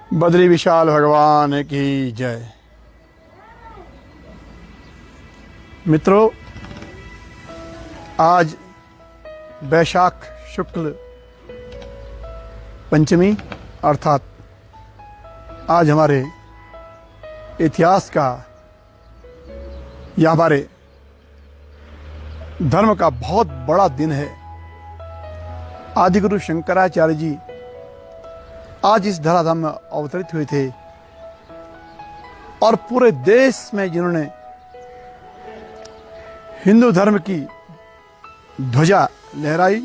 बद्री विशाल भगवान की जय। मित्रों, आज वैशाख शुक्ल पंचमी अर्थात आज हमारे इतिहास का या हमारे धर्म का बहुत बड़ा दिन है। आदिगुरु शंकराचार्य जी आज इस धराधाम में अवतरित हुए थे और पूरे देश में जिन्होंने हिंदू धर्म की ध्वजा लहराई।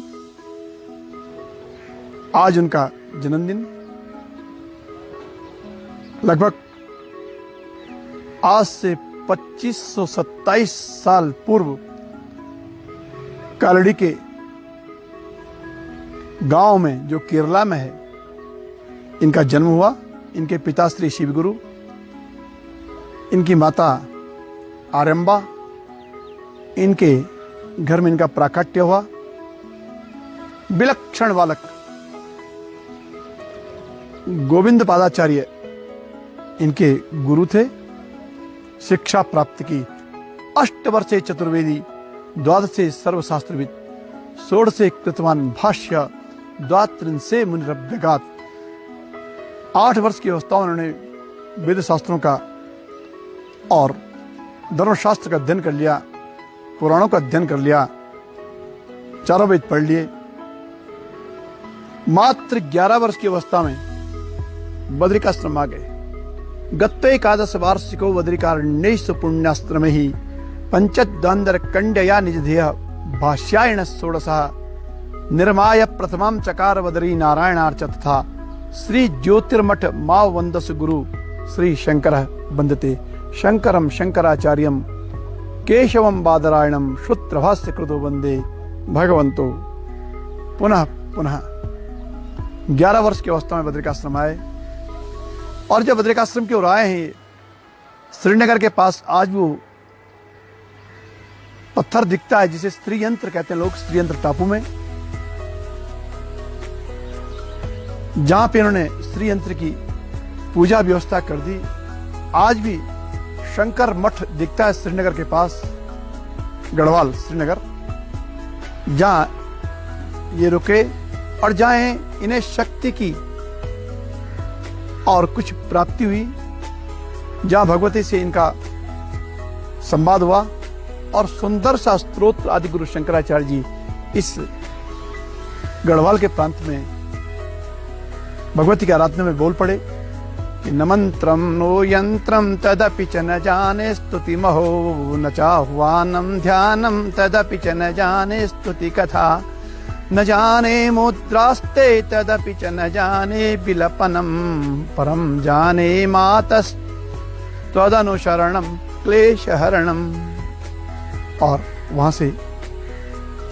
आज उनका जन्मदिन लगभग आज से 2527 साल पूर्व कालड़ी के गांव में जो केरला में है इनका जन्म हुआ। इनके पिता श्री शिवगुरु, इनकी माता आरंबा, इनके घर में इनका प्राकट्य हुआ। विलक्षण बालक गोविंद पादाचार्य इनके गुरु थे। शिक्षा प्राप्त की। 8 वर्षे चतुर्वेदी, 12 सर्वशास्त्रविद, 16 कृतवान भाष्य, 12 मुनिरभ्यगात। 8 वर्ष की अवस्था में उन्होंने वेद शास्त्रों का और धर्मशास्त्र का अध्ययन कर लिया, पुराणों का अध्ययन कर लिया, चारों वेद पढ़ लिए। मात्र 11 वर्ष की अवस्था में बद्रिकाश्रम आ गए। गत्ते एकादश वार्षिको बद्रिकारण्येषु पुण्याश्रमे ही पंचद्वंद्वर कंडया निजधेय भाष्यायण षोडशः निर्माय प्रथमं चकार बद्री नारायणार्च तथा श्री ज्योतिर्मठ माव वंदस गुरु श्री शंकर वंदते शंकरम शंकराचार्यम केशवम बादरायणम श्रुत्रभास्य कृतो वंदे भगवंतो पुनः पुनः। 11 वर्ष की अवस्था में बद्रिकाश्रम आए और जब बद्रिकाश्रम की ओर आए हैं, श्रीनगर के पास आज वो पत्थर दिखता है जिसे स्त्री यंत्र कहते हैं लोग, स्त्री यंत्र टापू में, जहां पे उन्होंने स्त्री यंत्र की पूजा व्यवस्था कर दी। आज भी शंकर मठ दिखता है श्रीनगर के पास, गढ़वाल श्रीनगर, जहां ये रुके और जहां इन्हें शक्ति की और कुछ प्राप्ति हुई, जहां भगवती से इनका संवाद हुआ और सुंदर सा स्तोत्र आदि गुरु शंकराचार्य जी इस गढ़वाल के प्रांत में भगवती की आराधना में बोल पड़े कि न मंत्रम नो यंत्रम तदपि च न जाने स्तुति महो न चाह्वानम ध्यानम तदपि च न जाने स्तुति कथा न जाने मुद्रास्ते तदपि च न जाने विलपनम परम जाने मातस् त्वदनुशरणम क्लेशहरणम। और वहां से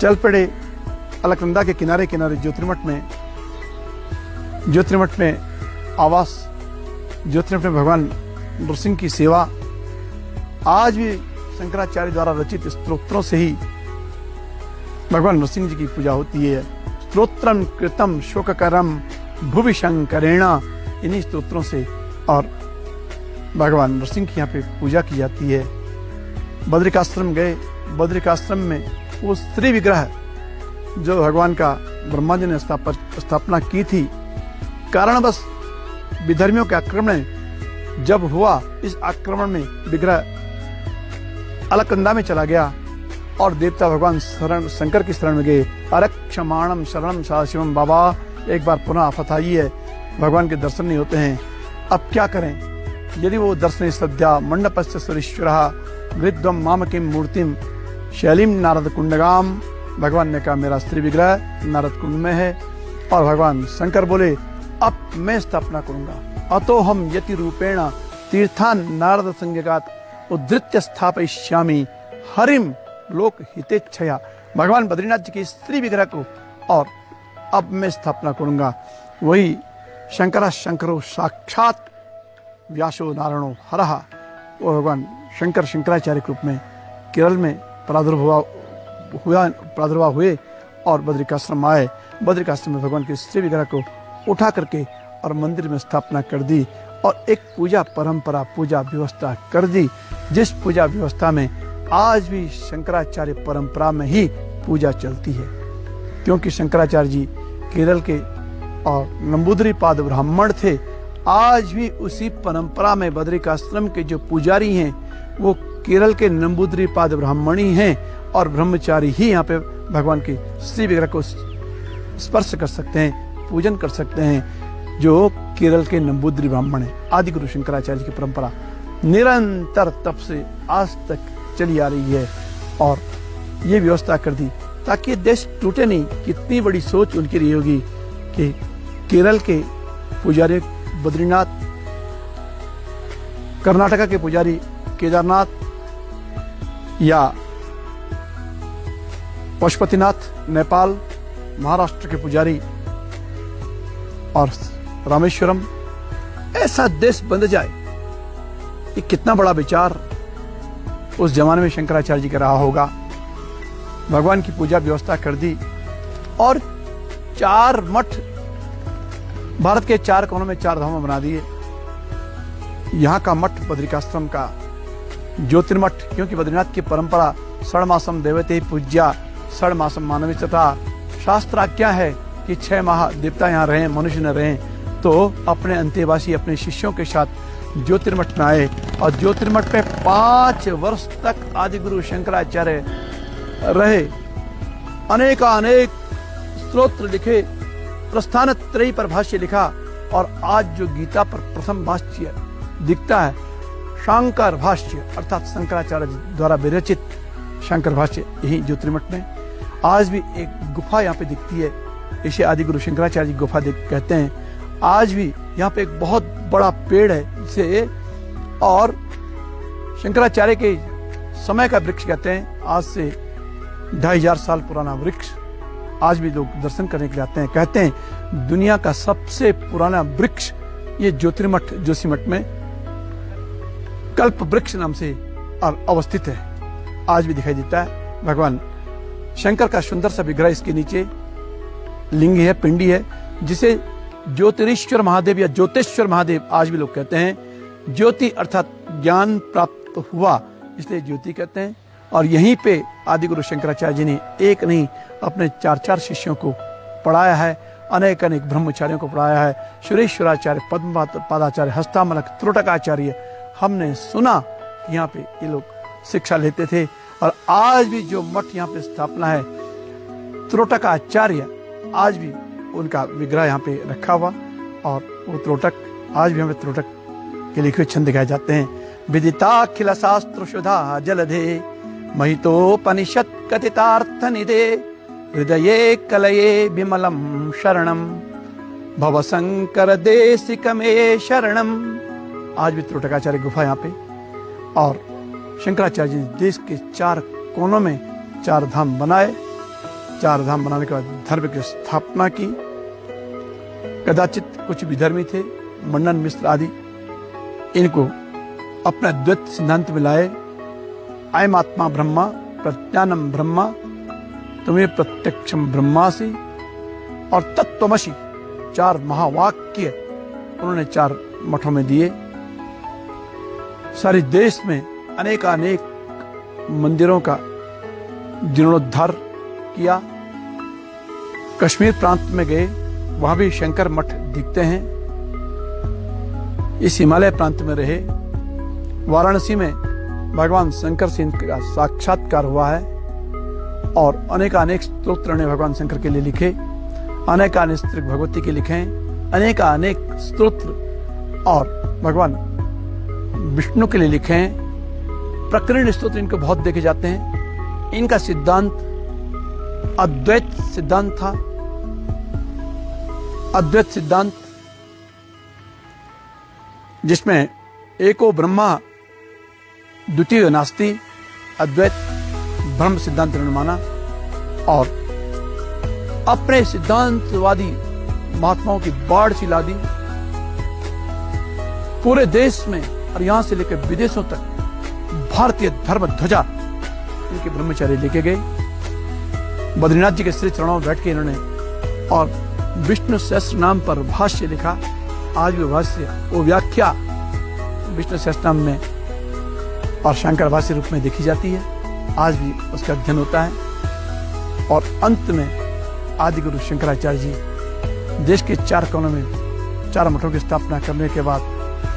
चल पड़े अलकनंदा के किनारे किनारे ज्योतिर्मठ में आवास, ज्योतिर्मठ में भगवान नृसिंह की सेवा। आज भी शंकराचार्य द्वारा रचित स्तोत्रों से ही भगवान नृसिंह जी की पूजा होती है। स्तोत्रम कृतम शोककरम भुवि शंकरेण, इन्हीं स्तोत्रों से और भगवान नृसिंह की यहाँ पे पूजा की जाती है। बद्रिकाश्रम गए। बद्रिकाश्रम में वो स्त्री विग्रह जो भगवान का ब्रह्मा जी ने स्थापना की थी, कारणवश विधर्मियों के आक्रमण जब हुआ, इस आक्रमण में विग्रह अलकनंदा में चला गया और देवता भगवान शंकर की शरण में गए। अरक्षमाणम शरणम सदाशिवम। बाबा एक बार पुनः आफत आई है, भगवान के दर्शन नहीं होते हैं, अब क्या करें? यदि वो दर्शन श्रद्धा मंडपस्य सुरेश्वर गृद्धम मामकिम मूर्तिम शैलीम नारद कुंडगाम। भगवान ने कहा मेरा स्त्री विग्रह नारद कुंड में है और भगवान शंकर बोले अब मैं स्थापना करूंगा। अतो हम यति रूपेण तीर्थान नारद संज्ञात उद्धृत्य स्थापयिष्यामि हरिम लोक हितेच्छया। भगवान बद्रीनाथ जी की स्त्री विग्रह को और अब मैं स्थापना करूंगा। वही शंकरो साक्षात व्यासो नारायणो हरः, वो भगवान शंकर शंकराचार्य के रूप में केरल में प्रादुर्भाव हुए और बद्रिकाश्रम आए। बद्रिकाश्रम में भगवान के स्त्री विग्रह को उठा करके और मंदिर में स्थापना कर दी और एक पूजा परंपरा, पूजा व्यवस्था कर दी, जिस पूजा व्यवस्था में आज भी शंकराचार्य परंपरा में ही पूजा चलती है। क्योंकि शंकराचार्य जी केरल के और नंबूदरी पाद ब्राह्मण थे। आज भी उसी परंपरा में बद्रिकाश्रम के जो पुजारी हैं वो केरल के नंबूदरी पाद ब्राह्मणी हैं और ब्रह्मचारी ही यहाँ पे भगवान के श्री विग्रह को स्पर्श कर सकते हैं, पूजन कर सकते हैं, जो केरल के नंबूदरी ब्राह्मण हैं। आदि गुरु शंकराचार्य की परंपरा निरंतर तब से आज तक चली आ रही है और ये व्यवस्था कर दी ताकि देश टूटे नहीं। कितनी बड़ी सोच उनकी रही होगी कि केरल के पुजारी बद्रीनाथ, कर्नाटका के पुजारी केदारनाथ या पशुपतिनाथ नेपाल, महाराष्ट्र के पुजारी और रामेश्वरम, ऐसा देश बन जाए, ये कितना बड़ा विचार उस जमाने में शंकराचार्य जी का रहा होगा। भगवान की पूजा व्यवस्था कर दी और 4 मठ भारत के 4 कोनों में 4 धाम बना दिए। यहाँ का मठ बद्रिकाश्रम का ज्योतिर्मठ, क्योंकि बद्रीनाथ की परंपरा षण्मासम देवते पूज्या षण्मासम मानवी तथा शास्त्र आज्ञा है कि 6 माह देवता यहाँ रहें, मनुष्य न रहें। तो अपने अंतेवासी अपने शिष्यों के साथ ज्योतिर्मठ में आए और ज्योतिर्मठ पे 5 वर्ष तक आदि गुरु शंकराचार्य रहे। अनेक स्तोत्र लिखे, प्रस्थान त्रयी पर भाष्य लिखा और आज जो गीता पर प्रथम भाष्य दिखता है शंकर भाष्य अर्थात शंकराचार्य द्वारा विरचित शंकर भाष्य, यही ज्योतिर्मठ में आज भी एक गुफा यहाँ पे दिखती है। इसे आदि गुरु शंकराचार्य जी गुफा कहते हैं। आज भी यहाँ पे एक बहुत बड़ा पेड़ है जिसे और शंकराचार्य के समय का वृक्ष कहते हैं। आज से 2500 साल पुराना वृक्ष आज भी लोग दर्शन करने के लिए आते हैं। कहते हैं दुनिया का सबसे पुराना वृक्ष ये ज्योतिर्मठ जोशीमठ में कल्प वृक्ष नाम से अवस्थित है, आज भी दिखाई देता है। भगवान शंकर का सुंदर सा विग्रह इसके नीचे लिंग है, पिंडी है, जिसे ज्योतिरीश्वर महादेव या ज्योतिश्वर महादेव आज भी लोग कहते हैं। ज्योति अर्थात ज्ञान प्राप्त हुआ, इसलिए ज्योति कहते हैं। और यहीं पे आदि गुरु शंकराचार्य जी ने एक नहीं अपने 4 शिष्यों को पढ़ाया है, अनेक ब्रह्मचार्यों को पढ़ाया है। सुरेश्वराचार्य, पद्मपादाचार्य, हस्तामलक, त्रोटकाचार्य, हमने सुना कि यहाँ पे ये लोग शिक्षा लेते थे। और आज भी जो मठ यहाँ पे स्थापना है त्रोटकाचार्य, आज भी उनका विग्रह यहाँ पे रखा हुआ और वो त्रोटक आज भी हमें त्रोटक के लिखे छंद दिखाए जाते हैं। विदिताखिल शास्त्र सुधा जलधे महितोपनिषद कथितार्थ निधे हृदये कलये विमलम शरणम भव शंकर देशिक में शरणम। आज भी त्रोटकाचार्य गुफा यहाँ पे और शंकराचार्य जी ने देश के 4 कोनों में 4 धाम बनाए। 4 धाम बनाने के बाद धर्म की स्थापना की। कदाचित कुछ विधर्मी थे, मंडन मिश्र आदि, इनको अपना द्वैत सिद्धांत में लाए। अयम आत्मा ब्रह्मा प्रज्ञानम ब्रह्मा तुम्हें प्रत्यक्षम ब्रह्मासि और तत्त्वमसि 4 महावाक्य उन्होंने 4 मठों में दिए। सारे देश में अनेक मंदिरों का जीर्णोद्धार किया। कश्मीर प्रांत में गए, वहां भी शंकर मठ दिखते हैं। इस हिमालय प्रांत में रहे। वाराणसी में भगवान शंकर से इनका साक्षात्कार हुआ है और अनेक स्तोत्र ने भगवान शंकर के लिए लिखे, अनेक भगवती के लिखे हैं, अनेक स्तोत्र और भगवान विष्णु के लिए लिखे हैं। प्रकरण स्तोत्र इनको बहुत देखे जाते हैं। इनका सिद्धांत अद्वैत सिद्धांत था। अद्वैत सिद्धांत जिसमें एको ब्रह्मा द्वितीय नास्ति, अद्वैत ब्रह्म सिद्धांत ने माना और अपने सिद्धांतवादी महात्माओं की बाढ़ सी ला दी पूरे देश में और यहां से लेकर विदेशों तक। भारतीय धर्म ध्वजा इनके ब्रह्मचारी लेके गए। बद्रीनाथ जी के श्री चरणों में बैठ के इन्होंने और विष्णु सहस्त्र नाम पर भाष्य लिखा आज भी भाष्य वो व्याख्या विष्णु सहस्त्रनाम में और शंकर भाष्य रूप में देखी जाती है, आज भी उसका अध्ययन होता है। और अंत में आदि गुरु शंकराचार्य जी देश के 4 कोनों में 4 मठों की स्थापना करने के बाद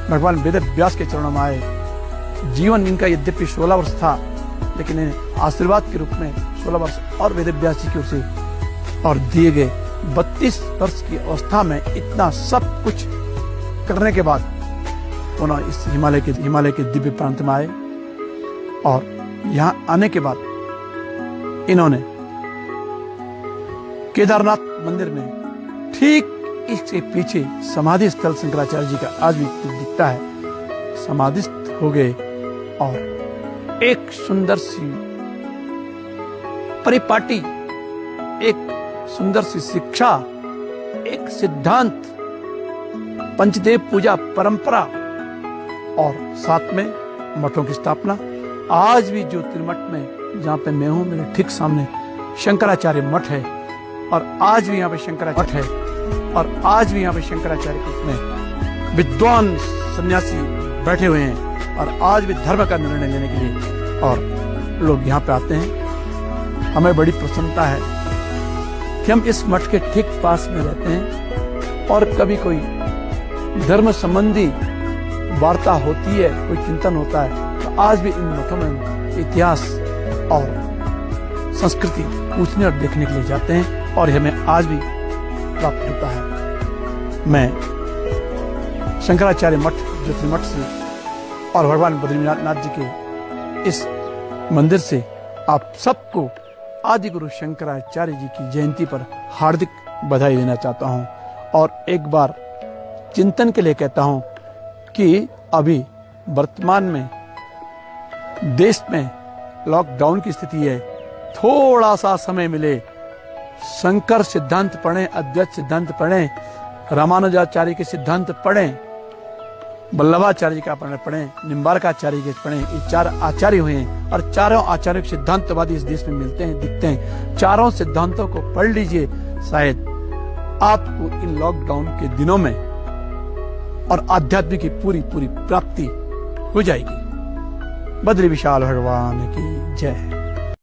भगवान वेद व्यास के चरणों में आए। जीवन इनका यद्यपि 16 वर्ष था, लेकिन इन्हें आशीर्वाद के रूप में 16 वर्ष और वेद व्यास जी की ओर से और दिए गए 32 वर्ष की अवस्था में इतना सब कुछ करने के बाद पुनः इस हिमालय के दिव्य प्रांत में आए। और यहाँ आने के बाद इन्होंने केदारनाथ मंदिर में ठीक इसके पीछे समाधि स्थल शंकराचार्य जी का आज भी दिखता है, समाधिस्थ हो गए और एक सुंदर सी परिपाटी, एक सुंदर सी शिक्षा, एक सिद्धांत, पंचदेव पूजा परंपरा और साथ में मठों की स्थापना। आज भी ज्योतिर्मठ में जहाँ पे मैं हूँ, मेरे ठीक सामने शंकराचार्य मठ है और आज भी यहाँ पे शंकराचार्य मठ है और आज भी यहाँ पे शंकराचार्य के रूप में विद्वान सन्यासी बैठे हुए हैं और आज भी धर्म का निर्णय लेने के लिए और लोग यहाँ पे आते हैं। हमें बड़ी प्रसन्नता है कि हम इस मठ के ठीक पास में रहते हैं और कभी कोई धर्म संबंधी वार्ता होती है, कोई चिंतन होता है, तो आज भी इन मठों में इतिहास और संस्कृति पूछने और देखने के लिए जाते हैं और हमें आज भी प्राप्त होता है। मैं शंकराचार्य मठ ज्योतिर्मठ से और भगवान बद्रीनाथ जी के इस मंदिर से आप सबको आदि गुरु शंकराचार्य जी की जयंती पर हार्दिक बधाई देना चाहता हूं और एक बार चिंतन के लिए कहता हूं कि अभी वर्तमान में देश में लॉकडाउन की स्थिति है। थोड़ा सा समय मिले, शंकर सिद्धांत पढ़ें, अद्वैत सिद्धांत पढ़ें, रामानुजाचार्य के सिद्धांत पढ़ें, वल्लभाचार्य का पढ़ें, निम्बारकाचार्य के पढ़ें। ये 4 आचार्य हुए हैं और चारों आचार्य सिद्धांतवादी इस देश में मिलते हैं, दिखते हैं। चारों सिद्धांतों को पढ़ लीजिए, शायद आपको इन लॉकडाउन के दिनों में और आध्यात्मिक की पूरी प्राप्ति हो जाएगी। बद्री विशाल भगवान की जय।